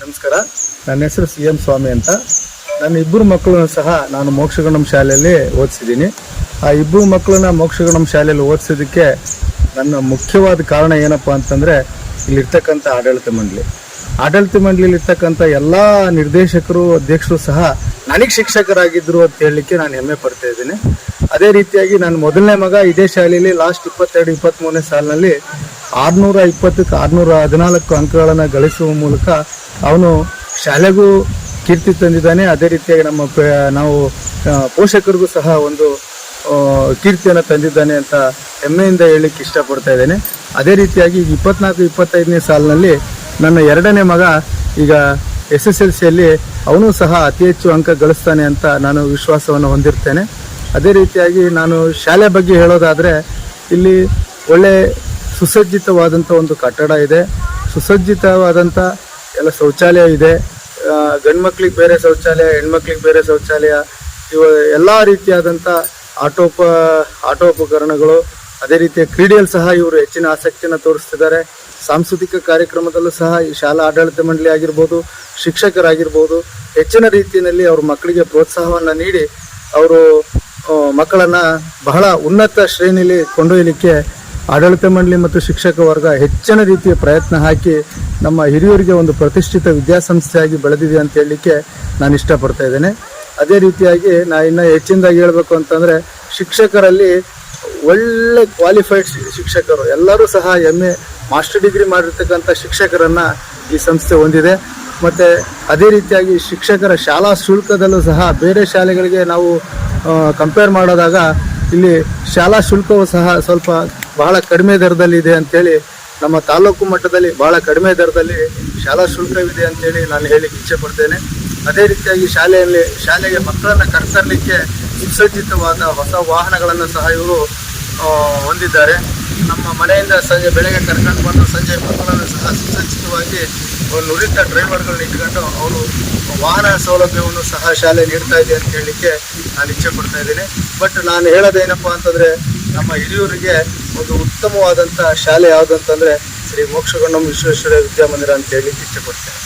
ನಮಸ್ಕಾರ. ನನ್ನ ಹೆಸರು CM ಸ್ವಾಮಿ ಅಂತ. ನನ್ನ ಇಬ್ಬರು ಮಕ್ಕಳನ್ನು ಸಹ ನಾನು ಮೋಕ್ಷಗುಣಂ ಶಾಲೆಯಲ್ಲಿ ಓದಿಸಿದ್ದೀನಿ. ಆ ಇಬ್ಬರು ಮಕ್ಕಳನ್ನ ಮೋಕ್ಷಗುಣಂ ಶಾಲೆಯಲ್ಲಿ ಓದಿಸೋದಕ್ಕೆ ನನ್ನ ಮುಖ್ಯವಾದ ಕಾರಣ ಏನಪ್ಪ ಅಂತಂದರೆ, ಇಲ್ಲಿರ್ತಕ್ಕಂಥ ಆಡಳಿತ ಮಂಡಳಿಲಿರ್ತಕ್ಕಂಥ ಎಲ್ಲ ನಿರ್ದೇಶಕರು, ಅಧ್ಯಕ್ಷರು ಸಹ ನನಗೆ ಶಿಕ್ಷಕರಾಗಿದ್ದರು ಅಂತ ಹೇಳಲಿಕ್ಕೆ ನಾನು ಹೆಮ್ಮೆ ಪಡ್ತಾ ಇದ್ದೀನಿ. ಅದೇ ರೀತಿಯಾಗಿ ನನ್ನ ಮೊದಲನೇ ಮಗ ಇದೇ ಶಾಲೆಯಲ್ಲಿ ಲಾಸ್ಟ್ 22-23ನೇ ಸಾಲಿನಲ್ಲಿ 620ಕ್ಕೆ 614 ಅಂಕಗಳನ್ನು ಗಳಿಸುವ ಮೂಲಕ ಅವನು ಶಾಲೆಗೂ ಕೀರ್ತಿ ತಂದಿದ್ದಾನೆ. ಅದೇ ರೀತಿಯಾಗಿ ನಾವು ಪೋಷಕರಿಗೂ ಸಹ ಒಂದು ಕೀರ್ತಿಯನ್ನು ತಂದಿದ್ದಾನೆ ಅಂತ ಹೆಮ್ಮೆಯಿಂದ ಹೇಳಲಿಕ್ಕೆ ಇಷ್ಟಪಡ್ತಾ ಇದ್ದೇನೆ. ಅದೇ ರೀತಿಯಾಗಿ 24-25ನೇ ಸಾಲಿನಲ್ಲಿ ನನ್ನ ಎರಡನೇ ಮಗ ಈಗ SSLCಯಲ್ಲಿ ಅವನು ಸಹ ಅತಿ ಹೆಚ್ಚು ಅಂಕ ಗಳಿಸ್ತಾನೆ ಅಂತ ನಾನು ವಿಶ್ವಾಸವನ್ನು ಹೊಂದಿರ್ತೇನೆ. ಅದೇ ರೀತಿಯಾಗಿ ನಾನು ಶಾಲೆ ಬಗ್ಗೆ ಹೇಳೋದಾದರೆ, ಇಲ್ಲಿ ಒಳ್ಳೆ ಸುಸಜ್ಜಿತವಾದಂಥ ಒಂದು ಕಟ್ಟಡ ಇದೆ, ಸುಸಜ್ಜಿತವಾದಂಥ ಎಲ್ಲ ಶೌಚಾಲಯ ಇದೆ. ಗಂಡು ಮಕ್ಳಿಗೆ ಬೇರೆ ಶೌಚಾಲಯ, ಹೆಣ್ಮಕ್ಳಿಗೆ ಬೇರೆ ಶೌಚಾಲಯ, ಇವು ಎಲ್ಲ ರೀತಿಯಾದಂಥ ಆಟೋಪಕರಣಗಳು. ಅದೇ ರೀತಿಯ ಕ್ರೀಡೆಯಲ್ಲಿ ಸಹ ಇವರು ಹೆಚ್ಚಿನ ಆಸಕ್ತಿಯನ್ನು ತೋರಿಸ್ತಿದ್ದಾರೆ. ಸಾಂಸ್ಕೃತಿಕ ಕಾರ್ಯಕ್ರಮದಲ್ಲೂ ಸಹ ಈ ಶಾಲಾ ಆಡಳಿತ ಮಂಡಳಿ ಆಗಿರ್ಬೋದು, ಶಿಕ್ಷಕರಾಗಿರ್ಬೋದು, ಹೆಚ್ಚಿನ ರೀತಿಯಲ್ಲಿ ಅವ್ರ ಮಕ್ಕಳಿಗೆ ಪ್ರೋತ್ಸಾಹವನ್ನು ನೀಡಿ ಅವರು ಮಕ್ಕಳನ್ನು ಬಹಳ ಉನ್ನತ ಶ್ರೇಣಿಯಲ್ಲಿ ಕೊಂಡೊಯ್ಯಲಿಕ್ಕೆ ಆಡಳಿತ ಮಂಡಳಿ ಮತ್ತು ಶಿಕ್ಷಕ ವರ್ಗ ಹೆಚ್ಚಿನ ರೀತಿಯ ಪ್ರಯತ್ನ ಹಾಕಿ ನಮ್ಮ ಹಿರಿಯರಿಗೆ ಒಂದು ಪ್ರತಿಷ್ಠಿತ ವಿದ್ಯಾಸಂಸ್ಥೆಯಾಗಿ ಬೆಳೆದಿದೆ ಅಂತ ಹೇಳಲಿಕ್ಕೆ ನಾನು ಇಷ್ಟಪಡ್ತಾ ಇದ್ದೇನೆ. ಅದೇ ರೀತಿಯಾಗಿ ಇನ್ನು ಹೆಚ್ಚಿನದಾಗಿ ಹೇಳಬೇಕು ಅಂತಂದರೆ, ಶಿಕ್ಷಕರಲ್ಲಿ ಒಳ್ಳೆ ಕ್ವಾಲಿಫೈಡ್ ಶಿಕ್ಷಕರು ಎಲ್ಲರೂ ಸಹ ಮಾಸ್ಟರ್ ಡಿಗ್ರಿ ಮಾಡಿರ್ತಕ್ಕಂಥ ಶಿಕ್ಷಕರನ್ನು ಈ ಸಂಸ್ಥೆ ಹೊಂದಿದೆ. ಮತ್ತು ಅದೇ ರೀತಿಯಾಗಿ ಶಿಕ್ಷಕರ ಶಾಲಾ ಶುಲ್ಕದಲ್ಲೂ ಸಹ ಬೇರೆ ಶಾಲೆಗಳಿಗೆ ನಾವು ಕಂಪೇರ್ ಮಾಡೋದಾಗ ಇಲ್ಲಿ ಶಾಲಾ ಶುಲ್ಕವು ಸಹ ಸ್ವಲ್ಪ ಬಹಳ ಕಡಿಮೆ ದರದಲ್ಲಿ ಇದೆ ಅಂಥೇಳಿ, ನಮ್ಮ ತಾಲೂಕು ಮಟ್ಟದಲ್ಲಿ ಬಹಳ ಕಡಿಮೆ ದರದಲ್ಲಿ ಶಾಲಾ ಶುಲ್ಕವಿದೆ ಅಂತೇಳಿ ನಾನು ಹೇಳಿಕ್ಕೆ ಇಚ್ಛೆ ಪಡ್ತೇನೆ. ಅದೇ ರೀತಿಯಾಗಿ ಶಾಲೆಗೆ ಮಕ್ಕಳನ್ನು ಕರೆತರಲಿಕ್ಕೆ ಸುಸಜ್ಜಿತವಾದ ಹೊಸ ವಾಹನಗಳನ್ನು ಸಹ ಇವರು ಹೊಂದಿದ್ದಾರೆ. ನಮ್ಮ ಮನೆಯಿಂದ ಬೆಳಗ್ಗೆ ಕರ್ಕೊಂಡು ಬಂದು ಸಂಜೆ ಮಕ್ಕಳನ್ನು ಸಹ ಸುಸಜ್ಜಿತವಾಗಿ ನುರಿತ ಡ್ರೈವರ್ಗಳನ್ನ ಇಟ್ಕೊಂಡು ಅವರು ವಾಹನ ಸೌಲಭ್ಯವನ್ನು ಸಹ ಶಾಲೆ ನೀಡ್ತಾ ಇದೆ ಅಂತ ಹೇಳಲಿಕ್ಕೆ ನಾನು ಇಚ್ಛೆ ಪಡ್ತಾ ಇದ್ದೀನಿ. ಬಟ್ ನಾನು ಹೇಳೋದೇನಪ್ಪ ಅಂತಂದರೆ, ನಮ್ಮ ಹಿರಿಯೂರಿಗೆ ಒಂದು ಉತ್ತಮವಾದಂಥ ಶಾಲೆ ಯಾವುದಂತಂದರೆ ಶ್ರೀ ಮೋಕ್ಷಗುಣಂ ವಿಶ್ವೇಶ್ವರಯ್ಯ ವಿದ್ಯಾಮಂದಿರ ಅಂತ ಹೇಳಲಿಕ್ಕೆ ಇಚ್ಛೆ ಪಡ್ತೇನೆ.